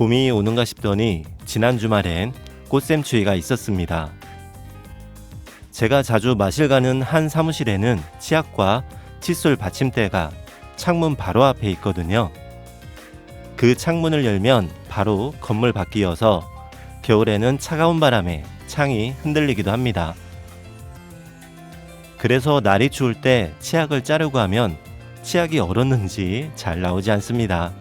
봄이 오는가 싶더니 지난 주말엔 꽃샘추위가 있었습니다. 제가 자주 마실 가는 한 사무실에는 치약과 칫솔 받침대가 창문 바로 앞에 있거든요. 그 창문을 열면 바로 건물 밖이어서 겨울에는 차가운 바람에 창이 흔들리기도 합니다. 그래서 날이 추울 때 치약을 짜려고 하면 치약이 얼었는지 잘 나오지 않습니다.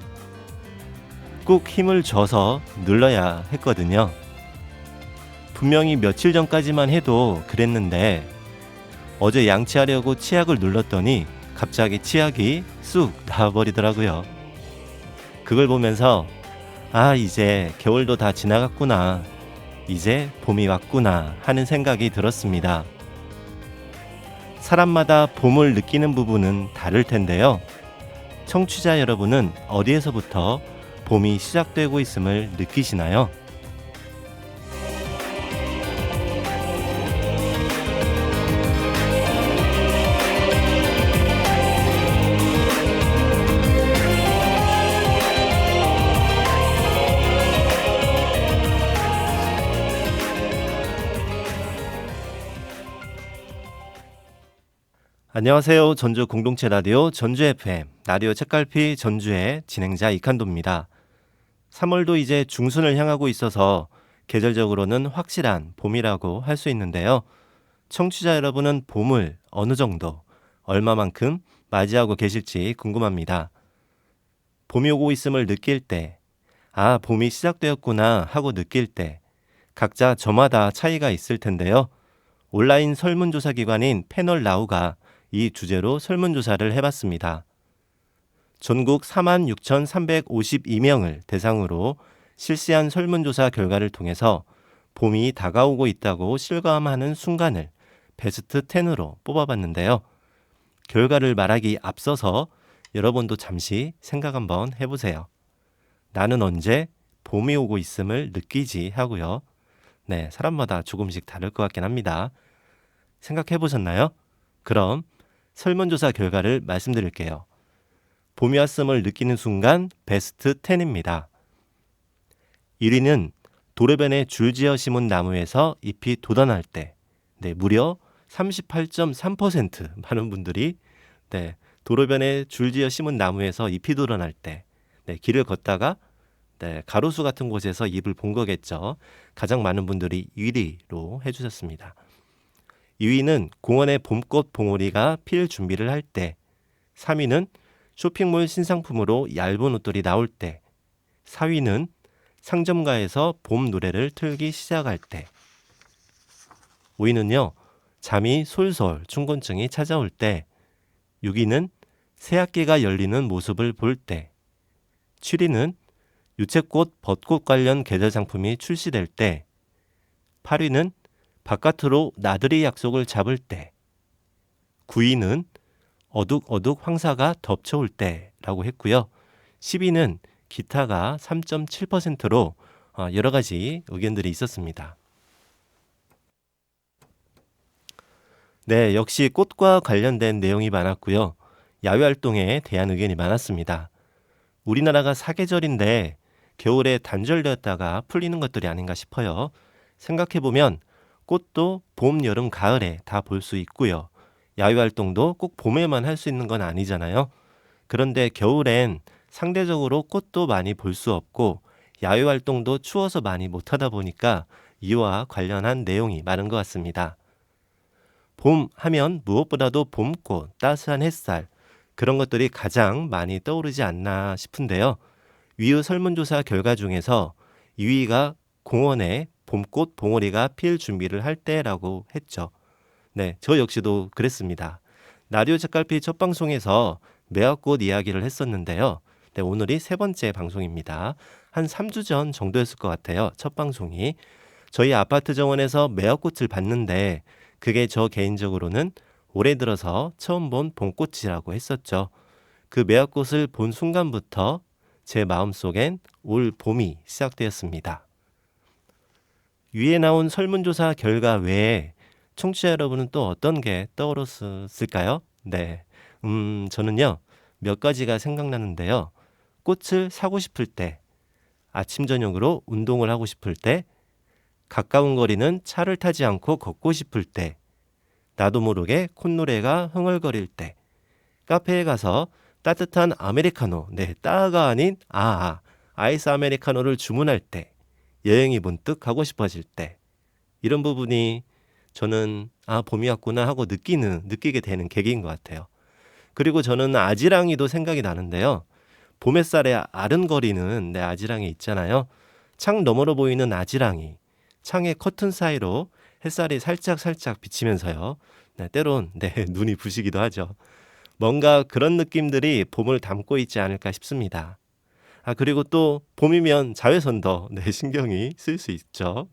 꾹 힘을 줘서 눌러야 했거든요. 분명히 며칠 전까지만 해도 그랬는데 어제 양치하려고 치약을 눌렀더니 갑자기 치약이 쑥 나와버리더라고요. 그걸 보면서 이제 겨울도 다 지나갔구나, 이제 봄이 왔구나 하는 생각이 들었습니다. 사람마다 봄을 느끼는 부분은 다를 텐데요. 청취자 여러분은 어디에서부터 봄이 시작되고 있음을 느끼시나요? 안녕하세요. 전주 공동체 라디오 전주 FM 라디오 책갈피 전주의 진행자 이칸도입니다. 3월도 이제 중순을 향하고 있어서 계절적으로는 확실한 봄이라고 할 수 있는데요. 청취자 여러분은 봄을 어느 정도, 얼마만큼 맞이하고 계실지 궁금합니다. 봄이 오고 있음을 느낄 때, 봄이 시작되었구나 하고 느낄 때 각자 저마다 차이가 있을 텐데요. 온라인 설문조사 기관인 패널나우가 이 주제로 설문조사를 해봤습니다. 전국 46,352명을 대상으로 실시한 설문조사 결과를 통해서 봄이 다가오고 있다고 실감하는 순간을 베스트 10으로 뽑아봤는데요. 결과를 말하기 앞서서 여러분도 잠시 생각 한번 해보세요. 나는 언제 봄이 오고 있음을 느끼지 하고요. 네, 사람마다 조금씩 다를 것 같긴 합니다. 생각해보셨나요? 그럼 설문조사 결과를 말씀드릴게요. 봄이 왔음을 느끼는 순간 베스트 10입니다. 1위는 도로변에 줄지어 심은 나무에서 잎이 돋아날 때, 무려 38.3% 많은 분들이 도로변에 줄지어 심은 나무에서 잎이 돋아날 때, 길을 걷다가 가로수 같은 곳에서 잎을 본 거겠죠. 가장 많은 분들이 1위로 해주셨습니다. 2위는 공원에 봄꽃 봉오리가 필 준비를 할 때, 3위는 쇼핑몰 신상품으로 얇은 옷들이 나올 때, 4위는 상점가에서 봄 노래를 틀기 시작할 때, 5위는요, 잠이 솔솔 충곤증이 찾아올 때, 6위는 새학기가 열리는 모습을 볼 때, 7위는 유채꽃, 벚꽃 관련 계절 상품이 출시될 때, 8위는 바깥으로 나들이 약속을 잡을 때, 9위는 어둑어둑 황사가 덮쳐올 때라고 했고요. 10위는 기타가 3.7%로 여러 가지 의견들이 있었습니다. 네, 역시 꽃과 관련된 내용이 많았고요. 야외활동에 대한 의견이 많았습니다. 우리나라가 사계절인데 겨울에 단절되었다가 풀리는 것들이 아닌가 싶어요. 생각해보면 꽃도 봄, 여름, 가을에 다 볼 수 있고요. 야외활동도 꼭 봄에만 할 수 있는 건 아니잖아요. 그런데 겨울엔 상대적으로 꽃도 많이 볼 수 없고 야외활동도 추워서 많이 못하다 보니까 이와 관련한 내용이 많은 것 같습니다. 봄 하면 무엇보다도 봄꽃, 따스한 햇살, 그런 것들이 가장 많이 떠오르지 않나 싶은데요. 위의 설문조사 결과 중에서 2위가 공원에 봄꽃 봉오리가 필 준비를 할 때라고 했죠. 네, 저 역시도 그랬습니다. 라디오 책갈피 첫 방송에서 매화꽃 이야기를 했었는데요. 네, 오늘이 세 번째 방송입니다. 한 3주 전 정도였을 것 같아요. 첫 방송이. 저희 아파트 정원에서 매화꽃을 봤는데 그게 저 개인적으로는 올해 들어서 처음 본 봄꽃이라고 했었죠. 그 매화꽃을 본 순간부터 제 마음속엔 올 봄이 시작되었습니다. 위에 나온 설문조사 결과 외에 청취자 여러분은 또 어떤 게 떠오르셨을까요? 네, 저는요 몇 가지가 생각나는데요. 꽃을 사고 싶을 때, 아침 저녁으로 운동을 하고 싶을 때, 가까운 거리는 차를 타지 않고 걷고 싶을 때, 나도 모르게 콧노래가 흥얼거릴 때, 카페에 가서 따뜻한 아메리카노, 따가 아닌 아이스 아메리카노를 주문할 때, 여행이 문득 가고 싶어질 때, 이런 부분이 저는 봄이 왔구나 하고 느끼게 되는 계기인 것 같아요. 그리고 저는 아지랑이도 생각이 나는데요. 봄 햇살에 아른거리는 아지랑이 있잖아요. 창 너머로 보이는 아지랑이, 창의 커튼 사이로 햇살이 살짝 비치면서요. 때론 눈이 부시기도 하죠. 뭔가 그런 느낌들이 봄을 담고 있지 않을까 싶습니다. 그리고 또 봄이면 자외선도 신경이 쓰일 수 있죠.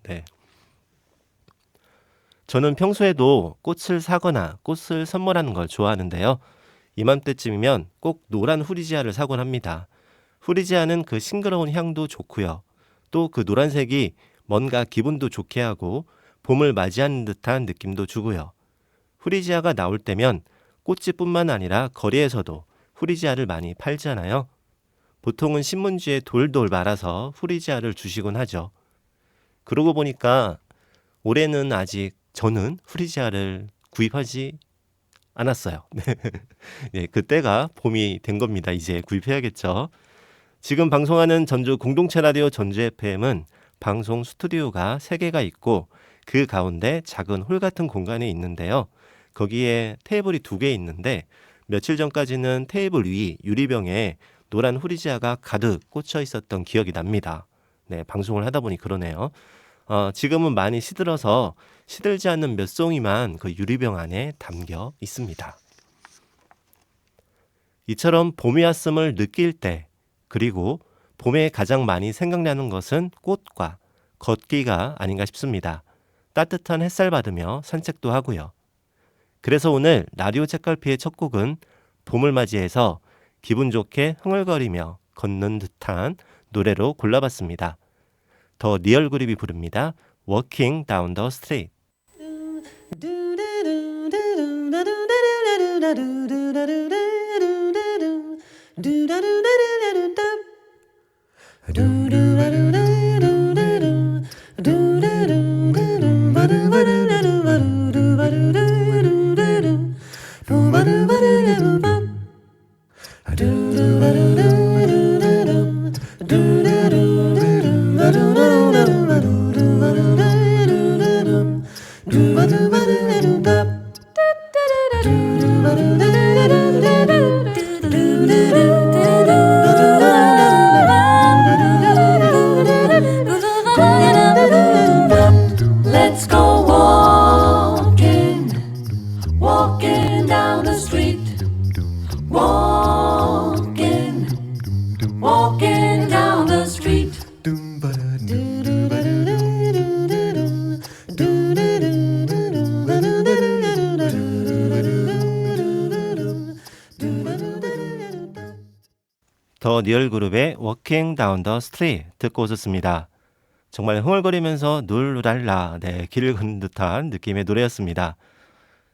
저는 평소에도 꽃을 사거나 꽃을 선물하는 걸 좋아하는데요. 이맘때쯤이면 꼭 노란 후리지아를 사곤 합니다. 후리지아는 그 싱그러운 향도 좋고요. 또 그 노란색이 뭔가 기분도 좋게 하고 봄을 맞이하는 듯한 느낌도 주고요. 후리지아가 나올 때면 꽃집뿐만 아니라 거리에서도 후리지아를 많이 팔잖아요. 보통은 신문지에 돌돌 말아서 후리지아를 주시곤 하죠. 그러고 보니까 올해는 아직 저는 후리지아를 구입하지 않았어요. 그때가 봄이 된 겁니다. 이제 구입해야겠죠. 지금 방송하는 전주 공동체 라디오 전주 FM은 방송 스튜디오가 3개가 있고 그 가운데 작은 홀 같은 공간이 있는데요. 거기에 테이블이 2개 있는데 며칠 전까지는 테이블 위 유리병에 노란 후리지아가 가득 꽂혀 있었던 기억이 납니다. 방송을 하다 보니 그러네요. 지금은 많이 시들어서 시들지 않는 몇 송이만 그 유리병 안에 담겨 있습니다. 이처럼 봄이 왔음을 느낄 때, 그리고 봄에 가장 많이 생각나는 것은 꽃과 걷기가 아닌가 싶습니다. 따뜻한 햇살 받으며 산책도 하고요. 그래서 오늘 라디오 책갈피의 첫 곡은 봄을 맞이해서 기분 좋게 흥얼거리며 걷는 듯한 노래로 골라봤습니다. 더 리얼 그룹이 부릅니다. Walking Down the Street. Let's go walking, walking down the street. Walking, walking down the street. 더 리얼 그룹의 Walking Down the Street 듣고 오셨습니다. 정말 흥얼거리면서 룰루랄라 길을 걷는 듯한 느낌의 노래였습니다.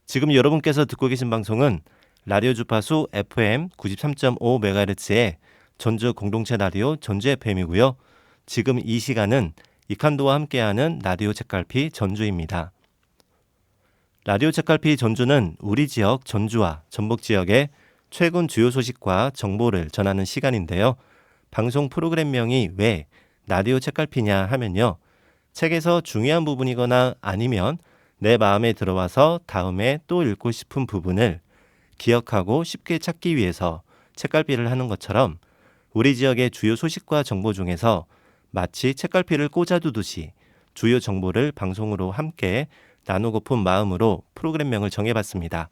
지금 여러분께서 듣고 계신 방송은 라디오 주파수 FM 93.5MHz의 전주 공동체 라디오 전주 FM이고요. 지금 이 시간은 이칸도와 함께하는 라디오 책갈피 전주입니다. 라디오 책갈피 전주는 우리 지역 전주와 전북 지역의 최근 주요 소식과 정보를 전하는 시간인데요. 방송 프로그램명이 왜 라디오 책갈피냐 하면요. 책에서 중요한 부분이거나 아니면 내 마음에 들어와서 다음에 또 읽고 싶은 부분을 기억하고 쉽게 찾기 위해서 책갈피를 하는 것처럼 우리 지역의 주요 소식과 정보 중에서 마치 책갈피를 꽂아두듯이 주요 정보를 방송으로 함께 나누고픈 마음으로 프로그램명을 정해봤습니다.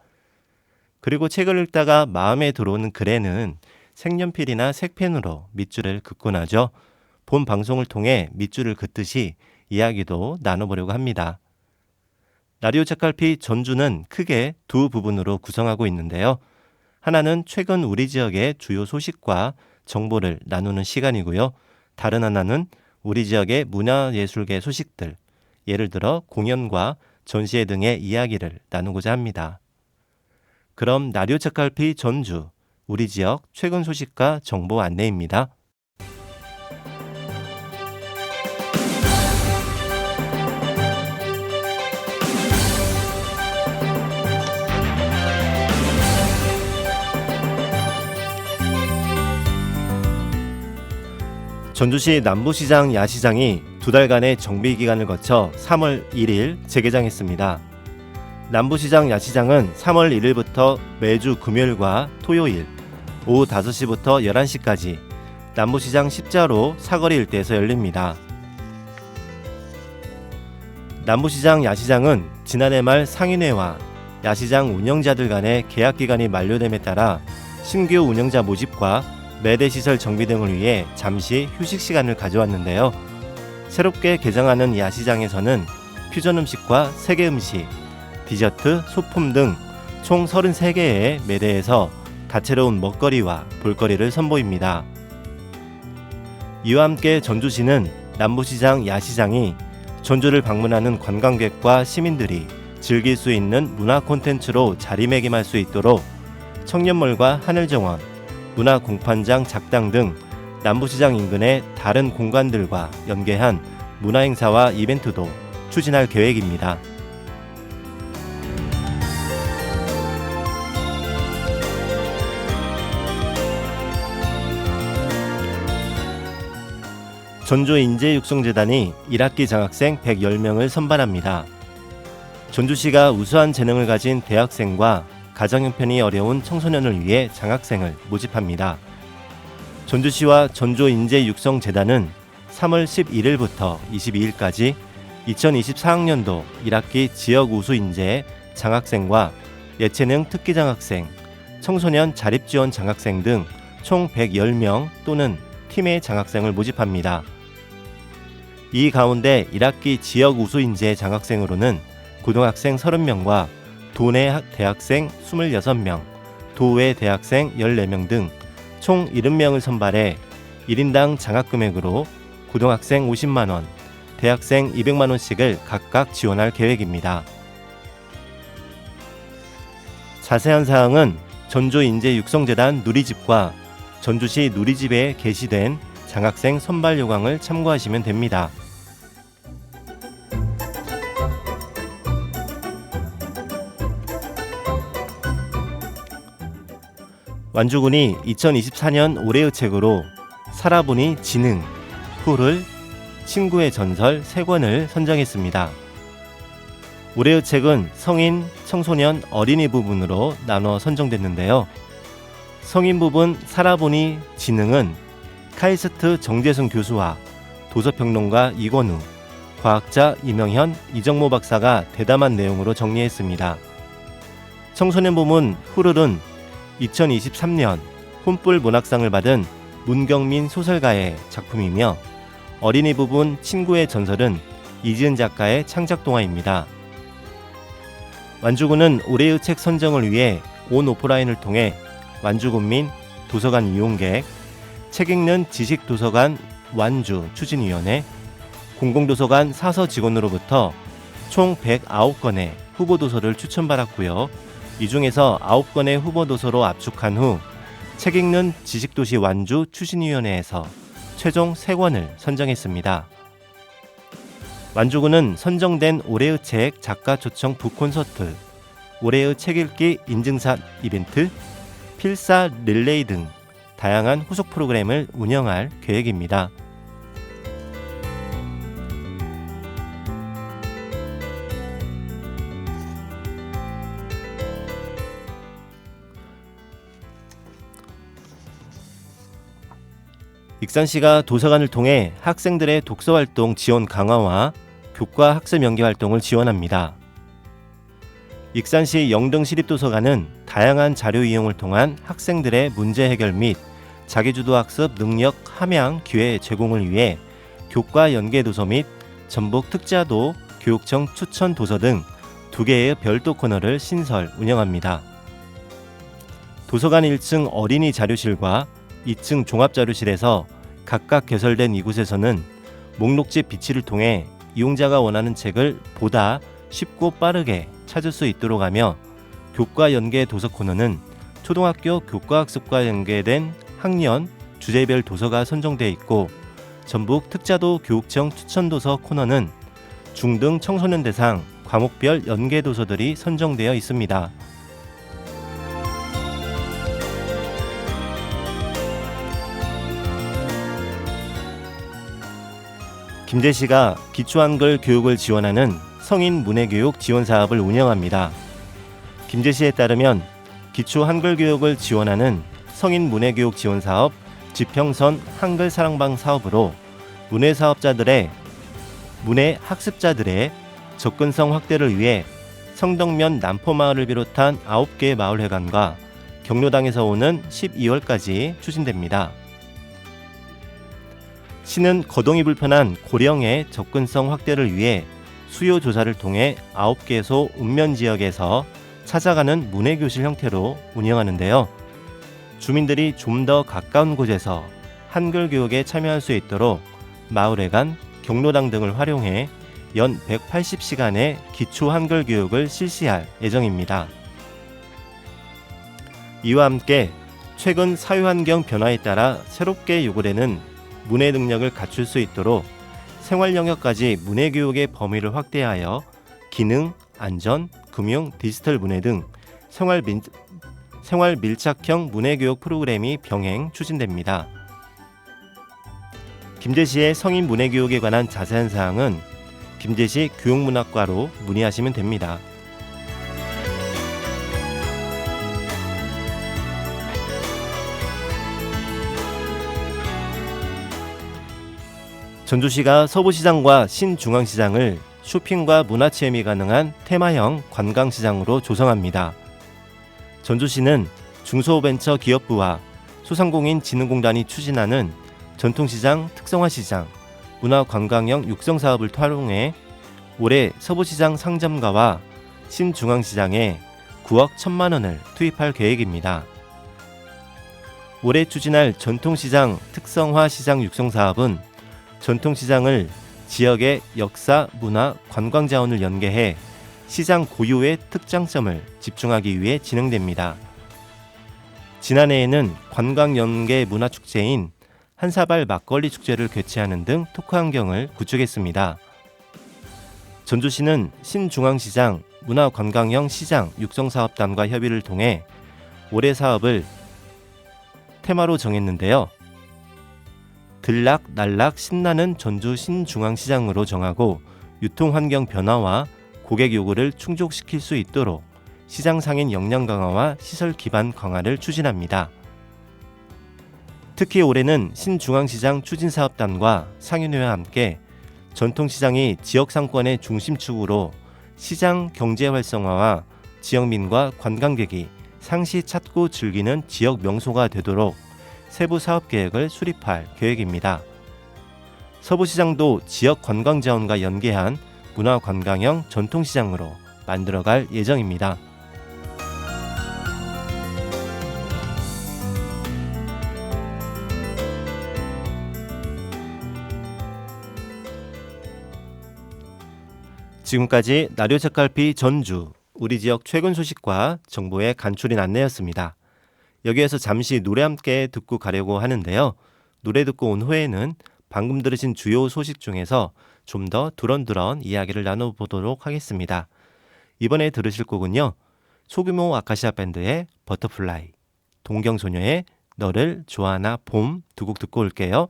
그리고 책을 읽다가 마음에 들어오는 글에는 색연필이나 색펜으로 밑줄을 긋곤 하죠. 본 방송을 통해 밑줄을 긋듯이 이야기도 나눠보려고 합니다. 라디오 책갈피 전주는 크게 두 부분으로 구성하고 있는데요. 하나는 최근 우리 지역의 주요 소식과 정보를 나누는 시간이고요. 다른 하나는 우리 지역의 문화예술계 소식들, 예를 들어 공연과 전시회 등의 이야기를 나누고자 합니다. 그럼 라디오 책갈피 전주, 우리 지역 최근 소식과 정보 안내입니다. 전주시 남부시장 야시장이 2달간의 정비 기간을 거쳐 3월 1일 재개장했습니다. 남부시장 야시장은 3월 1일부터 매주 금요일과 토요일 오후 5시부터 11시까지 남부시장 십자로 사거리 일대에서 열립니다. 남부시장 야시장은 지난해 말 상인회와 야시장 운영자들 간의 계약 기간이 만료됨에 따라 신규 운영자 모집과 매대시설 정비 등을 위해 잠시 휴식 시간을 가져왔는데요. 새롭게 개장하는 야시장에서는 퓨전 음식과 세계 음식, 디저트, 소품 등 총 33개의 매대에서 다채로운 먹거리와 볼거리를 선보입니다. 이와 함께 전주시는 남부시장 야시장이 전주를 방문하는 관광객과 시민들이 즐길 수 있는 문화 콘텐츠로 자리매김할 수 있도록 청년몰과 하늘정원, 문화공판장 작당 등 남부시장 인근의 다른 공간들과 연계한 문화행사와 이벤트도 추진할 계획입니다. 전주인재육성재단이 1학기 장학생 110명을 선발합니다. 전주시가 우수한 재능을 가진 대학생과 가정 형편이 어려운 청소년을 위해 장학생을 모집합니다. 전주시와 전주인재육성재단은 3월 11일부터 22일까지 2024학년도 1학기 지역 우수 인재 장학생과 예체능 특기 장학생, 청소년 자립지원 장학생 등 총 110명 또는 팀의 장학생을 모집합니다. 이 가운데 1학기 지역 우수 인재 장학생으로는 고등학생 30명과 도내 대학생 26명, 도외 대학생 14명 등 총 70명을 선발해 1인당 장학금액으로 고등학생 50만원, 대학생 200만원씩을 각각 지원할 계획입니다. 자세한 사항은 전주인재육성재단 누리집과 전주시 누리집에 게시된 장학생 선발 요강을 참고하시면 됩니다. 완주군이 2024년 올해의 책으로 살아보니 지능, 풀을, 친구의 전설 3권을 선정했습니다. 올해의 책은 성인, 청소년, 어린이 부분으로 나눠 선정됐는데요. 성인 부분 살아보니 지능은 카이스트 정재승 교수와 도서평론가 이권우, 과학자 이명현, 이정모 박사가 대담한 내용으로 정리했습니다. 청소년 부문 후르른 2023년 혼불 문학상을 받은 문경민 소설가의 작품이며 어린이 부분 친구의 전설은 이지은 작가의 창작 동화입니다. 완주군은 올해의 책 선정을 위해 온 오프라인을 통해 완주군민 도서관 이용객, 책 읽는 지식도서관 완주 추진위원회, 공공도서관 사서 직원으로부터 총 109건의 후보도서를 추천받았고요. 이 중에서 9건의 후보도서로 압축한 후 책 읽는 지식도시 완주 추진위원회에서 최종 3권을 선정했습니다. 완주군은 선정된 올해의 책 작가 초청 북콘서트, 올해의 책 읽기 인증샷 이벤트, 필사 릴레이 등 다양한 후속 프로그램을 운영할 계획입니다. 익산시가 도서관을 통해 학생들의 독서활동 지원 강화와 교과 학습 연계 활동을 지원합니다. 익산시 영등시립도서관은 다양한 자료 이용을 통한 학생들의 문제 해결 및 자기주도 학습 능력 함양 기회 제공을 위해 교과 연계 도서 및 전북 특자도 교육청 추천 도서 등 2개의 별도 코너를 신설 운영합니다. 도서관 1층 어린이 자료실과 2층 종합자료실에서 각각 개설된 이곳에서는 목록지 비치를 통해 이용자가 원하는 책을 보다 쉽고 빠르게 찾을 수 있도록 하며 교과 연계 도서 코너는 초등학교 교과학습과 연계된 학년, 주제별 도서가 선정되어 있고 전북 특자도 교육청 추천도서 코너는 중등 청소년 대상 과목별 연계 도서들이 선정되어 있습니다. 김제시가 기초 한글 교육을 지원하는 성인 문해교육 지원 사업을 운영합니다. 김제시에 따르면 기초 한글 교육을 지원하는 성인 문해교육 지원 사업 지평선 한글 사랑방 사업으로 문해 학습자들의 접근성 확대를 위해 성덕면 남포마을을 비롯한 9개의 마을회관과 경로당에서 오는 12월까지 추진됩니다. 시는 거동이 불편한 고령의 접근성 확대를 위해 수요 조사를 통해 9개소 읍면 지역에서 찾아가는 문해교실 형태로 운영하는데요. 주민들이 좀 더 가까운 곳에서 한글 교육에 참여할 수 있도록 마을회관, 경로당 등을 활용해 연 180시간의 기초 한글 교육을 실시할 예정입니다. 이와 함께 최근 사회환경 변화에 따라 새롭게 요구되는 문해 능력을 갖출 수 있도록 생활 영역까지 문해 교육의 범위를 확대하여 기능, 안전, 금융, 디지털 문해 등 생활 밀착형 문해 교육 프로그램이 병행 추진됩니다. 김제시의 성인 문해 교육에 관한 자세한 사항은 김제시 교육문학과로 문의하시면 됩니다. 전주시가 서부시장과 신중앙시장을 쇼핑과 문화체험이 가능한 테마형 관광시장으로 조성합니다. 전주시는 중소벤처기업부와 소상공인진흥공단이 추진하는 전통시장, 특성화시장, 문화관광형 육성사업을 활용해 올해 서부시장 상점가와 신중앙시장에 9억 1천만 원을 투입할 계획입니다. 올해 추진할 전통시장, 특성화시장 육성사업은 전통시장을 지역의 역사, 문화, 관광자원을 연계해 시장 고유의 특장점을 집중하기 위해 진행됩니다. 지난해에는 관광연계 문화축제인 한사발 막걸리 축제를 개최하는 등 토크 환경을 구축했습니다. 전주시는 신중앙시장 문화관광형 시장 육성사업단과 협의를 통해 올해 사업을 테마로 정했는데요. 들락, 날락, 신나는 전주 신중앙시장으로 정하고 유통환경 변화와 고객 요구를 충족시킬 수 있도록 시장 상인 역량 강화와 시설 기반 강화를 추진합니다. 특히 올해는 신중앙시장 추진사업단과 상인회와 함께 전통시장이 지역상권의 중심축으로 시장 경제 활성화와 지역민과 관광객이 상시 찾고 즐기는 지역 명소가 되도록 세부 사업계획을 수립할 계획입니다. 서부시장도 지역 관광자원과 연계한 문화관광형 전통시장으로 만들어갈 예정입니다. 지금까지 라디오책갈피 전주 우리 지역 최근 소식과 정보의 간추린 안내였습니다. 여기에서 잠시 노래 함께 듣고 가려고 하는데요. 노래 듣고 온 후에는 방금 들으신 주요 소식 중에서 좀 더 두런두런 이야기를 나눠보도록 하겠습니다. 이번에 들으실 곡은요. 소규모 아카시아 밴드의 버터플라이, 동경소녀의 너를 좋아하나 봄 두 곡 듣고 올게요.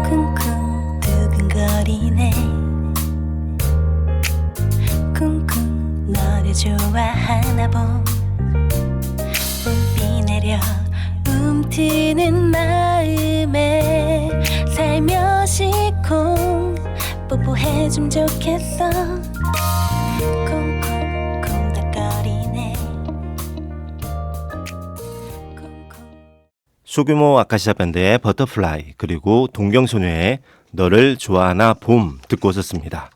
쿵쿵 두근거리네 쿵쿵 너를 좋아하나 봄 봄비 내려 움트는 마음에 살며시 콩 뽀뽀해주면 좋겠어 콩콩 콩닥거리네 콩콩 소규모 아카시아 밴드의 버터플라이 그리고 동경소녀의 너를 좋아하나 봄 듣고 오셨습니다.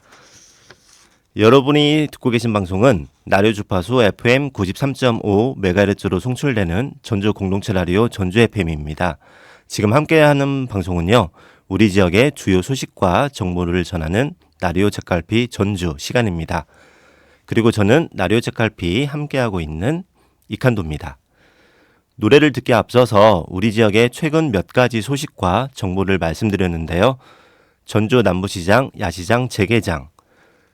여러분이 듣고 계신 방송은 라디오 주파수 FM 93.5MHz로 송출되는 전주 공동체 라디오 전주 FM입니다. 지금 함께하는 방송은요, 우리 지역의 주요 소식과 정보를 전하는 라디오 책갈피 전주 시간입니다. 그리고 저는 라디오 책갈피 함께하고 있는 이칸도입니다. 노래를 듣기 앞서서 우리 지역의 최근 몇 가지 소식과 정보를 말씀드렸는데요. 전주 남부시장 야시장 재개장,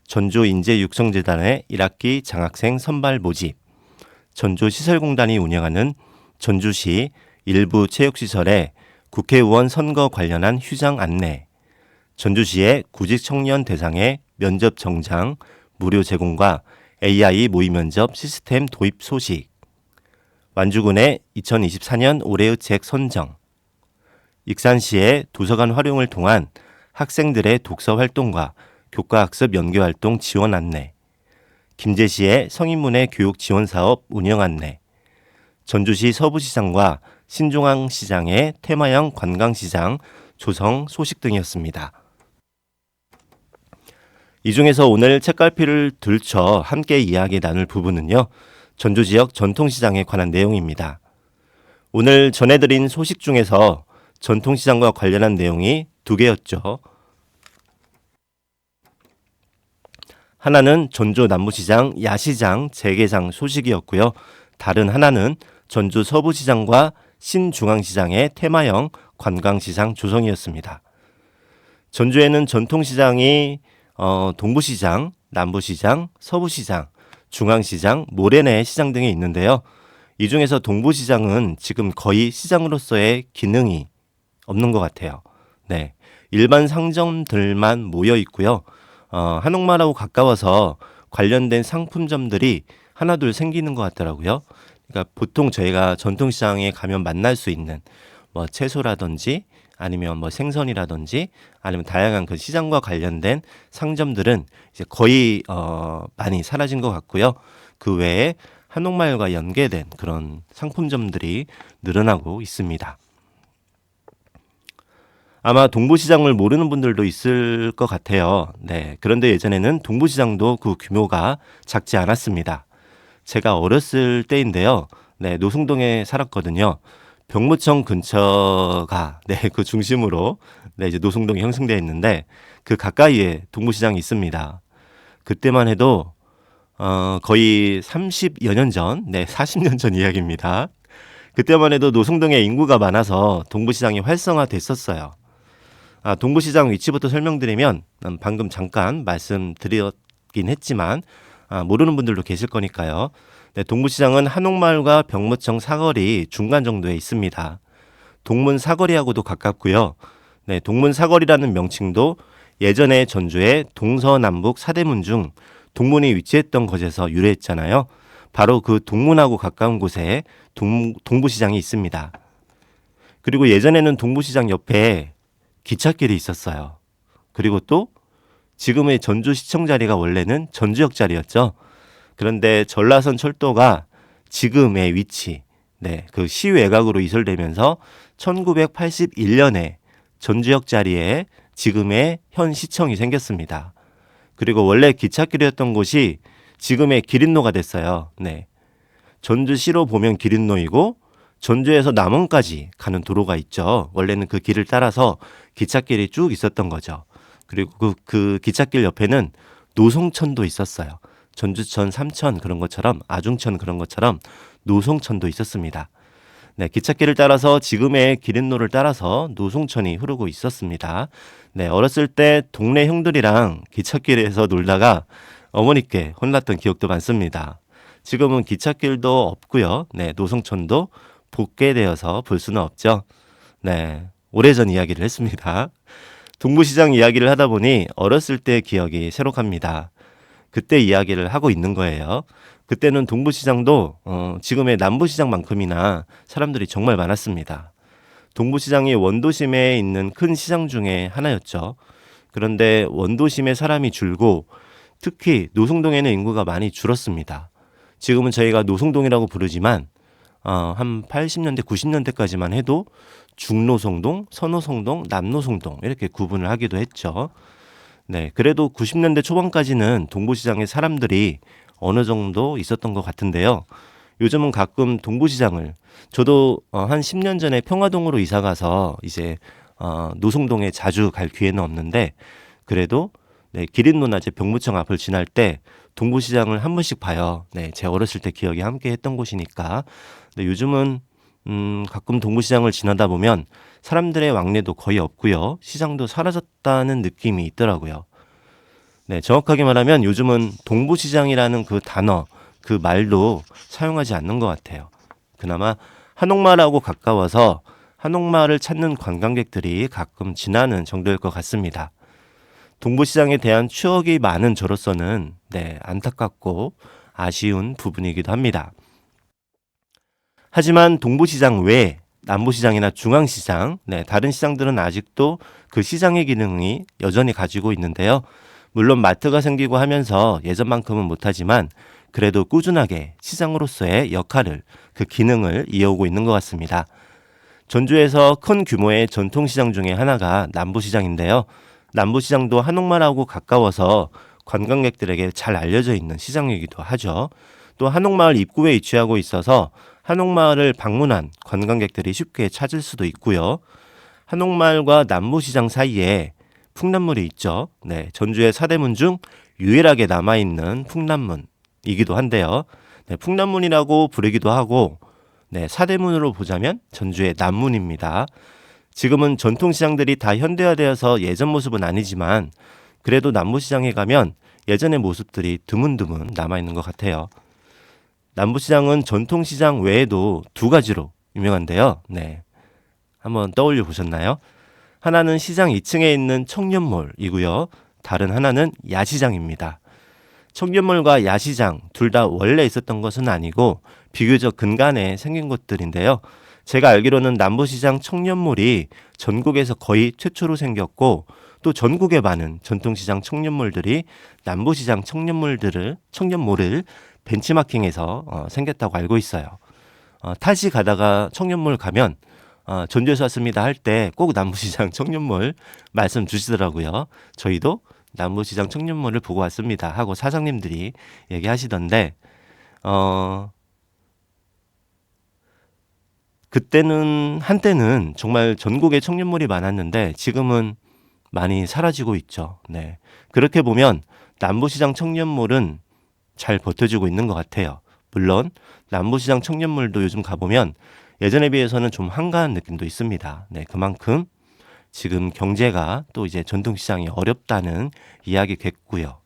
전주인재육성재단의 1학기 장학생 선발 모집, 전주시설공단이 운영하는 전주시 일부 체육시설에 국회의원 선거 관련한 휴장 안내, 전주시의 구직 청년 대상의 면접 정장, 무료 제공과 AI 모의 면접 시스템 도입 소식, 완주군의 2024년 올해의 책 선정, 익산시의 도서관 활용을 통한 학생들의 독서 활동과 교과학습 연계활동 지원 안내, 김제시의 성인문예 교육 지원 사업 운영 안내, 전주시 서부시장과 신중앙시장의 테마형 관광시장 조성 소식 등이었습니다. 이 중에서 오늘 책갈피를 들쳐 함께 이야기 나눌 부분은요, 전주 지역 전통시장에 관한 내용입니다. 오늘 전해드린 소식 중에서 전통시장과 관련한 내용이 두 개였죠. 하나는 전주 남부시장 야시장 재개장 소식이었고요. 다른 하나는 전주 서부시장과 신중앙시장의 테마형 관광시장 조성이었습니다. 전주에는 전통시장이 동부시장, 남부시장, 서부시장, 중앙시장, 모래내 시장 등이 있는데요. 이 중에서 동부시장은 지금 거의 시장으로서의 기능이 없는 것 같아요. 네, 일반 상점들만 모여 있고요. 한옥마을하고 가까워서 관련된 상품점들이 하나둘 생기는 것 같더라고요. 그러니까 보통 저희가 전통시장에 가면 만날 수 있는 뭐 채소라든지 아니면 뭐 생선이라든지 아니면 다양한 그 시장과 관련된 상점들은 이제 거의 많이 사라진 것 같고요. 그 외에 한옥마을과 연계된 그런 상품점들이 늘어나고 있습니다. 아마 동부시장을 모르는 분들도 있을 것 같아요. 네, 그런데 예전에는 동부시장도 그 규모가 작지 않았습니다. 제가 어렸을 때인데요. 네, 노승동에 살았거든요. 병무청 근처가 그 중심으로 이제 노승동이 형성되어 있는데 그 가까이에 동부시장이 있습니다. 그때만 해도 거의 30여 년 전, 40년 전 이야기입니다. 그때만 해도 노승동에 인구가 많아서 동부시장이 활성화됐었어요. 동부시장 위치부터 설명드리면 방금 잠깐 말씀드렸긴 했지만 모르는 분들도 계실 거니까요. 네, 동부시장은 한옥마을과 병무청 사거리 중간 정도에 있습니다. 동문 사거리하고도 가깝고요. 네, 동문 사거리라는 명칭도 예전에 전주의 동서남북 사대문 중 동문이 위치했던 곳에서 유래했잖아요. 바로 그 동문하고 가까운 곳에 동부시장이 있습니다. 그리고 예전에는 동부시장 옆에 기찻길이 있었어요. 그리고 또 지금의 전주시청 자리가 원래는 전주역 자리였죠. 그런데 전라선 철도가 지금의 위치, 그 시외곽으로 이설되면서 1981년에 전주역 자리에 지금의 현 시청이 생겼습니다. 그리고 원래 기찻길이었던 곳이 지금의 기린로가 됐어요. 네, 전주시로 보면 기린로이고 전주에서 남원까지 가는 도로가 있죠. 원래는 그 길을 따라서 기찻길이 쭉 있었던 거죠. 그리고 그 기찻길 옆에는 노송천도 있었어요. 전주천, 삼천 그런 것처럼 아중천 그런 것처럼 노송천도 있었습니다. 네, 기찻길을 따라서 지금의 기린로를 따라서 노송천이 흐르고 있었습니다. 네, 어렸을 때 동네 형들이랑 기찻길에서 놀다가 어머니께 혼났던 기억도 많습니다. 지금은 기찻길도 없고요. 네, 노송천도 복개되어서 볼 수는 없죠. 네, 오래전 이야기를 했습니다. 동부시장 이야기를 하다 보니 어렸을 때 기억이 새록합니다. 그때 이야기를 하고 있는 거예요. 그때는 동부시장도 지금의 남부시장만큼이나 사람들이 정말 많았습니다. 동부시장이 원도심에 있는 큰 시장 중에 하나였죠. 그런데 원도심에 사람이 줄고 특히 노송동에는 인구가 많이 줄었습니다. 지금은 저희가 노송동이라고 부르지만 한 80년대, 90년대까지만 해도 중노송동, 서노송동, 남노송동 이렇게 구분을 하기도 했죠. 네, 그래도 90년대 초반까지는 동부시장에 사람들이 어느 정도 있었던 것 같은데요. 요즘은 가끔 동부시장을 저도 한 10년 전에 평화동으로 이사 가서 이제 노송동에 자주 갈 기회는 없는데 그래도 네, 기린문화재 병무청 앞을 지날 때 동부시장을 한 번씩 봐요. 네, 제 어렸을 때 기억이 함께 했던 곳이니까. 근데 요즘은 가끔 동부시장을 지나다 보면 사람들의 왕래도 거의 없고요. 시장도 사라졌다는 느낌이 있더라고요. 네, 정확하게 말하면 요즘은 동부시장이라는 그 단어, 그 말도 사용하지 않는 것 같아요. 그나마 한옥마을하고 가까워서 한옥마을을 찾는 관광객들이 가끔 지나는 정도일 것 같습니다. 동부시장에 대한 추억이 많은 저로서는 네, 안타깝고 아쉬운 부분이기도 합니다. 하지만 동부시장 외에 남부시장이나 중앙시장, 네, 다른 시장들은 아직도 그 시장의 기능이 여전히 가지고 있는데요. 물론 마트가 생기고 하면서 예전만큼은 못하지만 그래도 꾸준하게 시장으로서의 역할을, 그 기능을 이어오고 있는 것 같습니다. 전주에서 큰 규모의 전통시장 중에 하나가 남부시장인데요. 남부시장도 한옥마을하고 가까워서 관광객들에게 잘 알려져 있는 시장이기도 하죠. 또 한옥마을 입구에 위치하고 있어서 한옥마을을 방문한 관광객들이 쉽게 찾을 수도 있고요. 한옥마을과 남부시장 사이에 풍남문이 있죠. 네, 전주의 사대문 중 유일하게 남아있는 풍남문이기도 한데요. 네, 풍남문이라고 부르기도 하고 네, 사대문으로 보자면 전주의 남문입니다. 지금은 전통시장들이 다 현대화되어서 예전 모습은 아니지만 그래도 남부시장에 가면 예전의 모습들이 드문드문 남아있는 것 같아요. 남부시장은 전통시장 외에도 두 가지로 유명한데요. 네, 한번 떠올려 보셨나요? 하나는 시장 2층에 있는 청년몰이고요. 다른 하나는 야시장입니다. 청년몰과 야시장 둘 다 원래 있었던 것은 아니고 비교적 근간에 생긴 곳들인데요. 제가 알기로는 남부시장 청년몰이 전국에서 거의 최초로 생겼고 또 전국의 많은 전통시장 청년몰들이 남부시장 청년몰을 벤치마킹해서 생겼다고 알고 있어요. 타지 가다가 청년몰 가면 전주에서 왔습니다 할 때 꼭 남부시장 청년몰 말씀 주시더라고요. 저희도 남부시장 청년몰을 보고 왔습니다 하고 사장님들이 얘기하시던데 그때는 한때는 정말 전국에 청년몰이 많았는데 지금은 많이 사라지고 있죠. 네, 그렇게 보면 남부시장 청년몰은 잘 버텨주고 있는 것 같아요. 물론 남부시장 청년몰도 요즘 가보면 예전에 비해서는 좀 한가한 느낌도 있습니다. 네, 그만큼 지금 경제가 또 이제 전통시장이 어렵다는 이야기겠고요.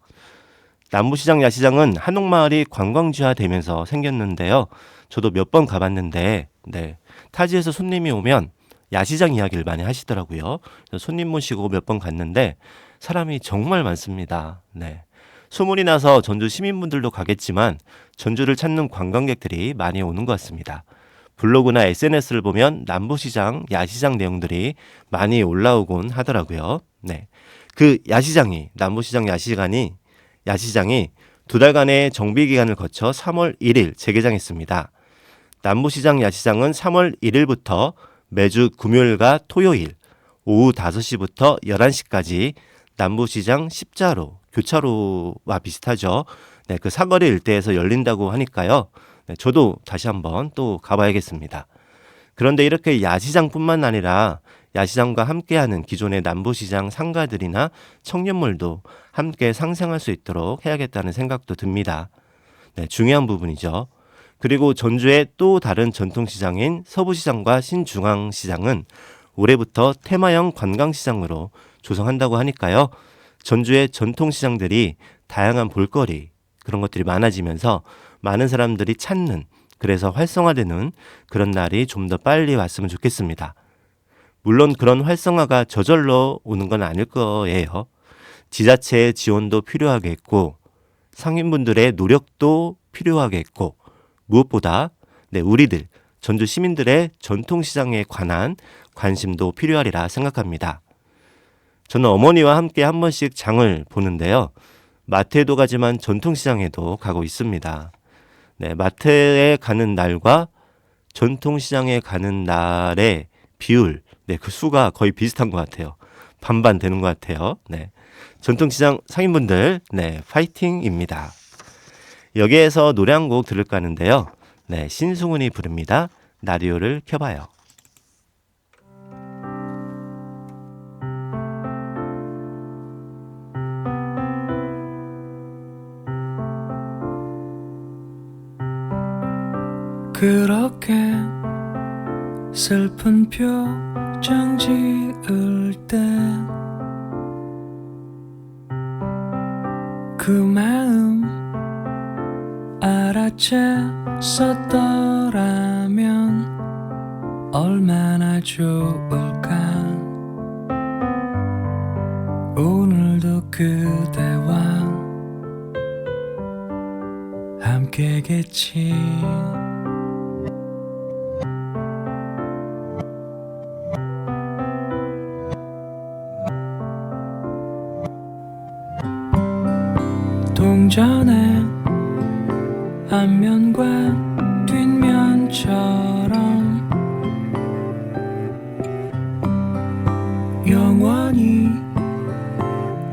남부시장, 야시장은 한옥마을이 관광지화 되면서 생겼는데요. 저도 몇 번 가봤는데 네, 타지에서 손님이 오면 야시장 이야기를 많이 하시더라고요. 그래서 손님 모시고 몇 번 갔는데 사람이 정말 많습니다. 네, 소문이 나서 전주 시민분들도 가겠지만 전주를 찾는 관광객들이 많이 오는 것 같습니다. 블로그나 SNS를 보면 남부시장, 야시장 내용들이 많이 올라오곤 하더라고요. 네, 그 남부시장 야시장이 두 달간의 정비 기간을 거쳐 3월 1일 재개장했습니다. 남부시장 야시장은 3월 1일부터 매주 금요일과 토요일 오후 5시부터 11시까지 남부시장 십자로, 교차로와 비슷하죠. 네, 그 사거리 일대에서 열린다고 하니까요. 네, 저도 다시 한번 또 가봐야겠습니다. 그런데 이렇게 야시장뿐만 아니라 야시장과 함께하는 기존의 남부시장 상가들이나 청년몰도 함께 상생할 수 있도록 해야겠다는 생각도 듭니다. 네, 중요한 부분이죠. 그리고 전주의 또 다른 전통시장인 서부시장과 신중앙시장은 올해부터 테마형 관광시장으로 조성한다고 하니까요. 전주의 전통시장들이 다양한 볼거리, 그런 것들이 많아지면서 많은 사람들이 찾는, 그래서 활성화되는 그런 날이 좀 더 빨리 왔으면 좋겠습니다. 물론 그런 활성화가 저절로 오는 건 아닐 거예요. 지자체의 지원도 필요하겠고 상인분들의 노력도 필요하겠고 무엇보다 우리들 전주 시민들의 전통시장에 관한 관심도 필요하리라 생각합니다. 저는 어머니와 함께 한 번씩 장을 보는데요. 마트에도 가지만 전통시장에도 가고 있습니다. 네, 마트에 가는 날과 전통시장에 가는 날의 비율, 그 수가 거의 비슷한 것 같아요. 반반 되는 것 같아요. 네, 전통시장 상인분들, 네, 파이팅입니다. 여기에서 노래 한 곡 들을까 하는데요. 네, 신승훈이 부릅니다. 라디오를 켜봐요. 그렇게 슬픈 표정 지을 때 그 마음 알아챘었더라면 얼마나 좋을까. 오늘도 그대와 함께겠지. 동전의 앞면과 뒷면처럼 영원히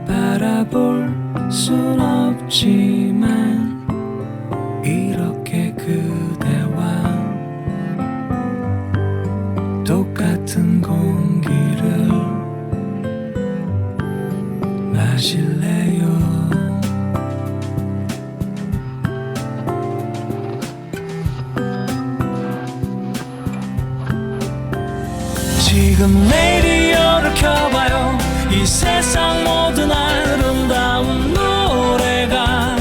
바라볼 순 없지만 이렇게 그대와 똑같은 공기를 마실래요. 지금 레디오를 켜봐요. 이 세상 모든 아름다운 노래가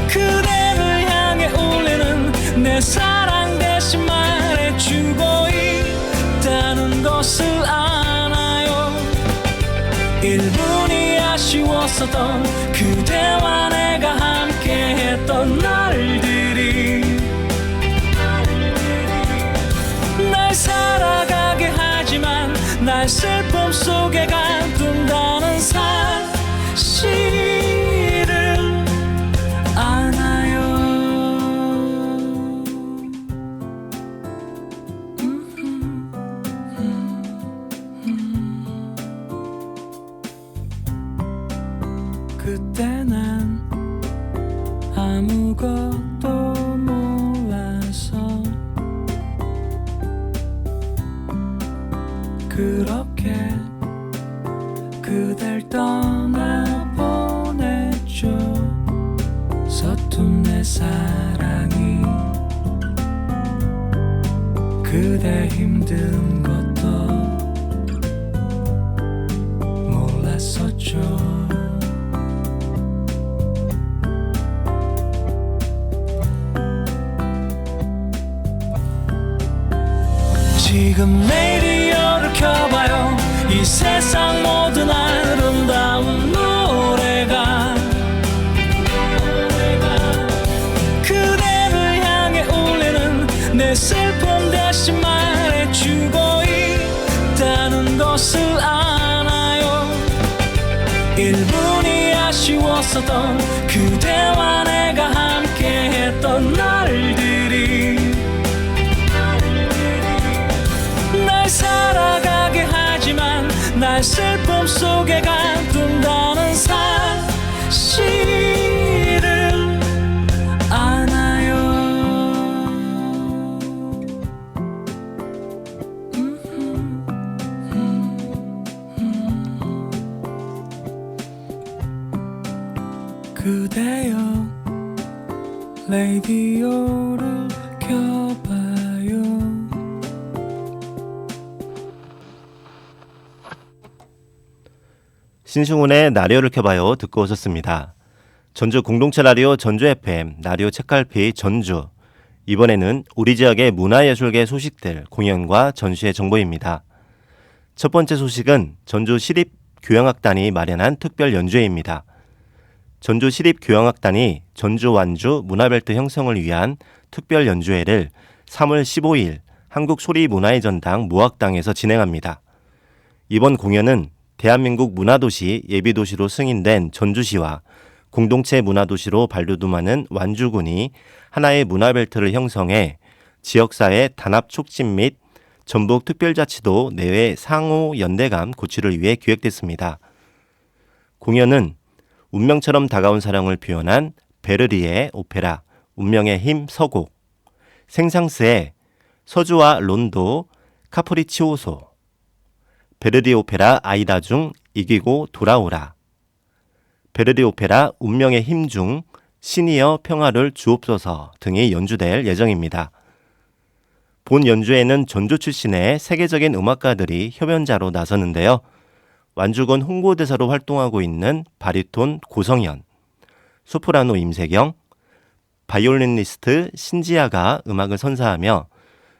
그대를 향해 울리는 내 사랑 대신 말해주고 있다는 것을 아나요. 1분이 아쉬웠었던 그대와 내가 함께했던 날들이 날 살아가게 하지만 날 슬픔 속에 가둔다는 사실을 아나요. 그때 난 아무것도 몰라서 그렇게 그댈 떠나보냈죠. 서툰 내 사랑이 그대 힘든 것도 몰랐었죠. 지금 레디오를 켜봐요. 이 세상 모든 아름다운 노래가 그대를 향해 울리는 내 슬픔 대신 말해주고 있다는 것을 아나요. 1분이 아쉬웠었던 그대와 내가 함께했던 날들이 날 살아가게 하지만 날 슬픔 속에 가둔다는 사실을 아나요. 그대여 레디오를 켜봐요. 신승훈의 라디오를 켜봐요 듣고 오셨습니다. 전주 공동체 라디오 전주 FM 라디오 책갈피 전주. 이번에는 우리 지역의 문화예술계 소식들 공연과 전시회 정보입니다. 첫 번째 소식은 전주 시립교향악단이 마련한 특별 연주회입니다. 전주 시립교향악단이 전주 완주 문화벨트 형성을 위한 특별 연주회를 3월 15일 한국소리문화의 전당 무학당에서 진행합니다. 이번 공연은 대한민국 문화도시 예비도시로 승인된 전주시와 공동체 문화도시로 발돋움하는 완주군이 하나의 문화벨트를 형성해 지역사회 단합 촉진 및 전북특별자치도 내외 상호 연대감 고취를 위해 기획됐습니다. 공연은 운명처럼 다가온 사랑을 표현한 베르리의 오페라 운명의 힘 서곡, 생상스의 서주와 론도 카프리치오소, 베르디 오페라 아이다 중 이기고 돌아오라, 베르디 오페라 운명의 힘 중 신이여 평화를 주옵소서 등이 연주될 예정입니다. 본 연주에는 전주 출신의 세계적인 음악가들이 협연자로 나서는데요. 완주건 홍보대사로 활동하고 있는 바리톤 고성현, 소프라노 임세경, 바이올리니스트 신지아가 음악을 선사하며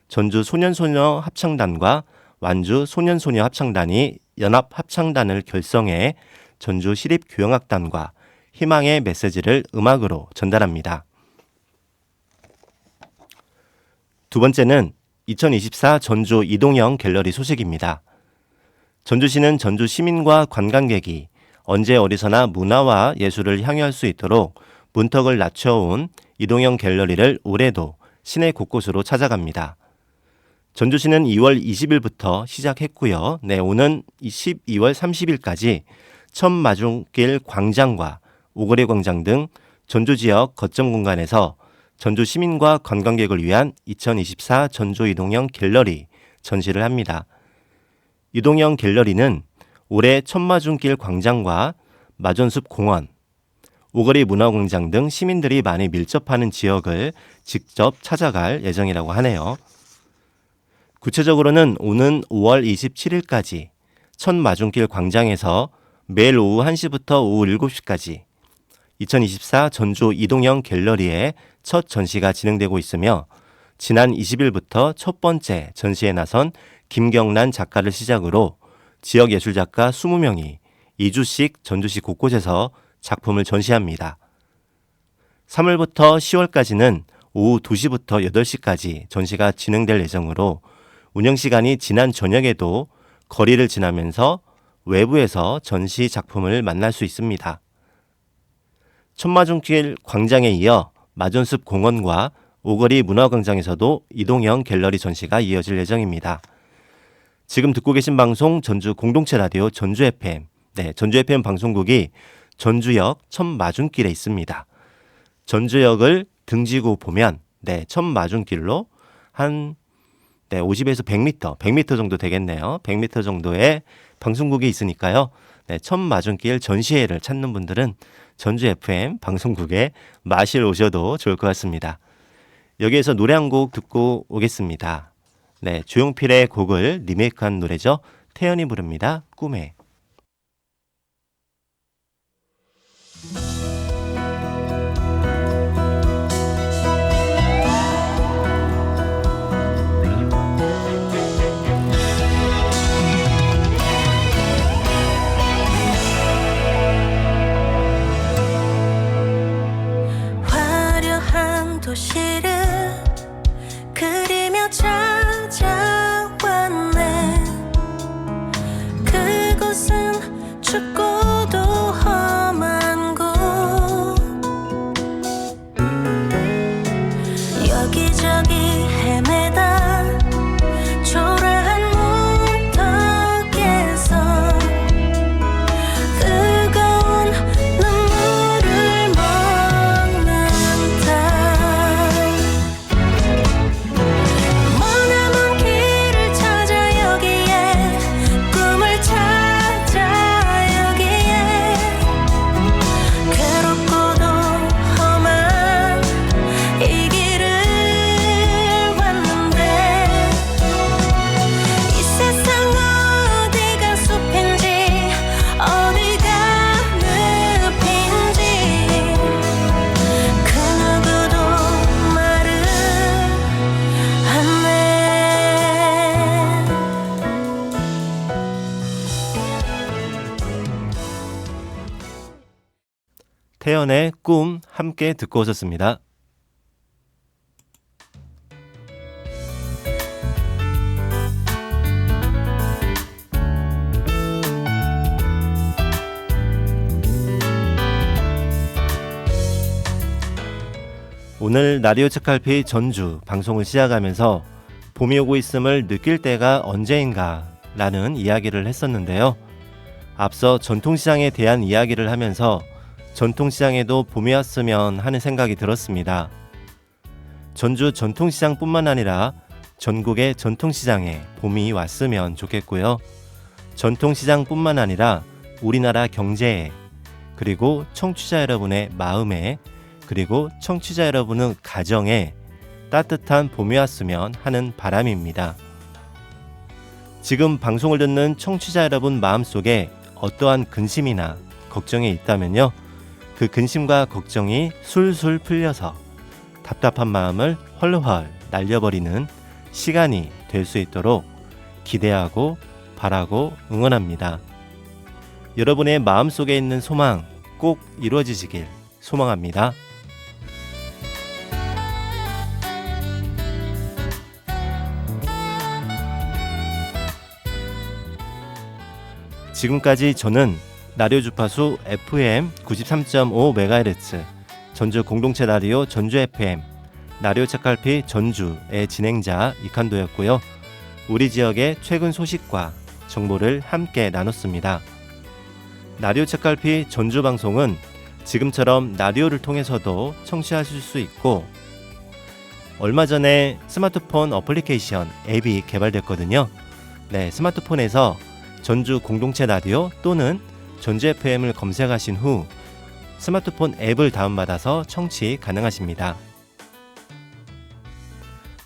전주 소년소녀 합창단과 완주 소년소녀 합창단이 연합 합창단을 결성해 전주 시립교향악단과 희망의 메시지를 음악으로 전달합니다. 두 번째는 2024 전주 이동형 갤러리 소식입니다. 전주시는 전주 시민과 관광객이 언제 어디서나 문화와 예술을 향유할 수 있도록 문턱을 낮춰온 이동형 갤러리를 올해도 시내 곳곳으로 찾아갑니다. 전주시는 2월 20일부터 시작했고요. 오는 12월 30일까지 천마중길 광장과 오거리 광장 등 전주 지역 거점 공간에서 전주 시민과 관광객을 위한 2024 전주 이동형 갤러리 전시를 합니다. 이동형 갤러리는 올해 천마중길 광장과 마전숲 공원, 오거리 문화광장 등 시민들이 많이 밀접하는 지역을 직접 찾아갈 예정이라고 하네요. 구체적으로는 오는 5월 27일까지 천마중길 광장에서 매일 오후 1시부터 오후 7시까지 2024 전주 이동형 갤러리의 첫 전시가 진행되고 있으며 지난 20일부터 첫 번째 전시에 나선 김경란 작가를 시작으로 지역 예술작가 20명이 2주씩 전주시 곳곳에서 작품을 전시합니다. 3월부터 10월까지는 오후 2시부터 8시까지 전시가 진행될 예정으로 운영시간이 지난 저녁에도 거리를 지나면서 외부에서 전시 작품을 만날 수 있습니다. 천마중길 광장에 이어 마전숲 공원과 오거리 문화광장에서도 이동형 갤러리 전시가 이어질 예정입니다. 지금 듣고 계신 방송 전주 공동체 라디오 전주 FM, 전주 FM 방송국이 전주역 천마중길에 있습니다. 전주역을 등지고 보면 천마중길로 한 50에서 100m 정도 되겠네요. 100m 정도의 방송국이 있으니까요. 천마중길 전시회를 찾는 분들은 전주 FM 방송국에 마실 오셔도 좋을 것 같습니다. 여기에서 노래 한 곡 듣고 오겠습니다. 조용필의 곡을 리메이크한 노래죠. 태연이 부릅니다. 꿈에. 화려한 도시를 그리며 찾아왔네. 그곳은 춥고도 험한 곳. 여기저기 헤매다 초라한 문턱에서 뜨거운 눈물을 먹는다. 머나먼 길을 찾아 여기에 꿈을 찾아 여기에 괴롭고도 험한 이 길을 왔는데 이 세상 어디가 숲인지 어디가 늪인지 그 누구도 말을 안해. 태연의 꿈 함께 듣고 오셨습니다. 오늘 라디오 책갈피 전주 방송을 시작하면서 봄이 오고 있음을 느낄 때가 언제인가 라는 이야기를 했었는데요. 앞서 전통시장에 대한 이야기를 하면서 전통시장에도 봄이 왔으면 하는 생각이 들었습니다. 전주 전통시장뿐만 아니라 전국의 전통시장에 봄이 왔으면 좋겠고요. 전통시장뿐만 아니라 우리나라 경제에, 그리고 청취자 여러분의 마음에, 그리고 청취자 여러분의 가정에 따뜻한 봄이 왔으면 하는 바람입니다. 지금 방송을 듣는 청취자 여러분 마음속에 어떠한 근심이나 걱정이 있다면요, 그 근심과 걱정이 술술 풀려서 답답한 마음을 헐헐 날려버리는 시간이 될 수 있도록 기대하고 바라고 응원합니다. 여러분의 마음속에 있는 소망 꼭 이루어지시길 소망합니다. 지금까지 저는 라디오 주파수 FM 93.5MHz 전주 공동체 라디오 전주 FM 라디오 책갈피 전주의 진행자 이칸도였고요. 우리 지역의 최근 소식과 정보를 함께 나눴습니다. 라디오 책갈피 전주 방송은 지금처럼 라디오를 통해서도 청취하실 수 있고, 얼마 전에 스마트폰 어플리케이션 앱이 개발됐거든요. 네, 스마트폰에서 전주 공동체 라디오 또는 전주 FM을 검색하신 후 스마트폰 앱을 다운받아서 청취 가능하십니다.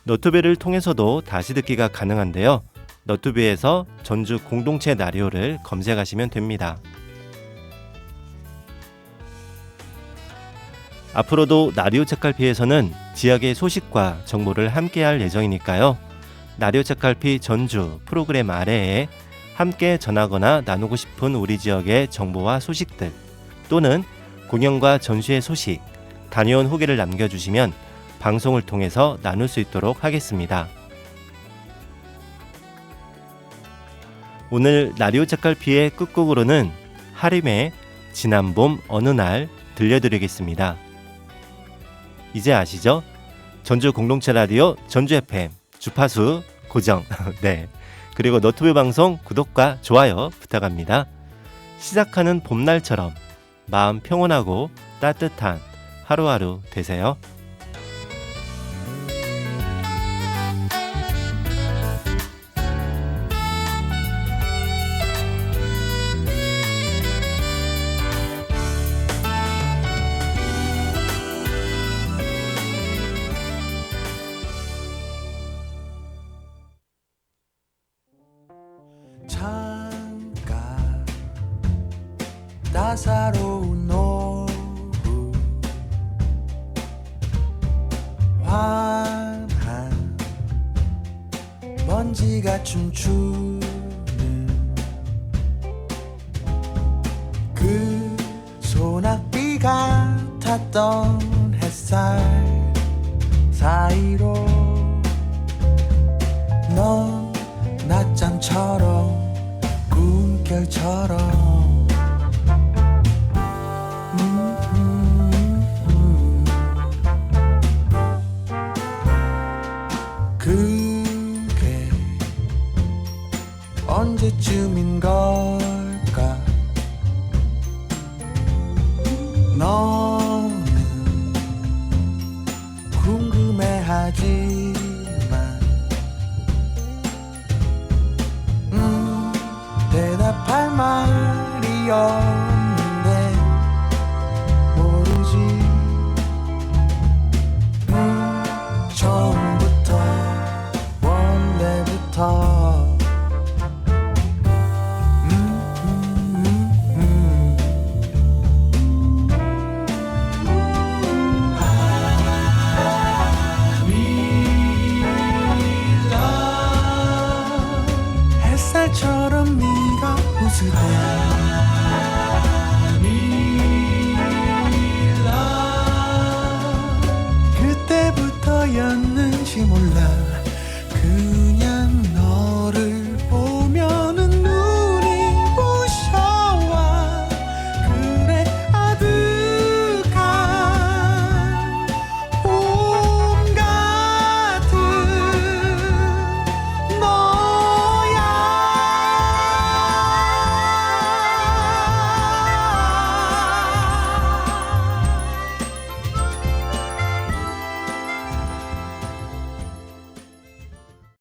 너튜브를 통해서도 다시 듣기가 가능한데요. 너튜브에서 전주 공동체 라디오를 검색하시면 됩니다. 앞으로도 라디오 책갈피에서는 지역의 소식과 정보를 함께할 예정이니까요. 라디오 책갈피 전주 프로그램 아래에 함께 전하거나 나누고 싶은 우리 지역의 정보와 소식들, 또는 공연과 전시의 소식, 다녀온 후기를 남겨주시면 방송을 통해서 나눌 수 있도록 하겠습니다. 오늘 라디오 책갈피의 끝곡으로는 하림의 지난 봄 어느 날 들려드리겠습니다. 이제 아시죠? 전주 공동체 라디오 전주 FM 주파수 고정. 네. 그리고 너튜브 방송 구독과 좋아요 부탁합니다. 시작하는 봄날처럼 마음 평온하고 따뜻한 하루하루 되세요. 창가 따사로운 오후 환한 먼지가 춤추는 그 소낙비 같았던 햇살 사이로 넌 낮잠처럼 꿈결처럼 그게 언제쯤인 걸까? 너는 궁금해하지만 대답할 말이 없는데 모르지. 처음부터 원래부터 햇살처럼 네가 웃을 때 그때부터였는지 몰라.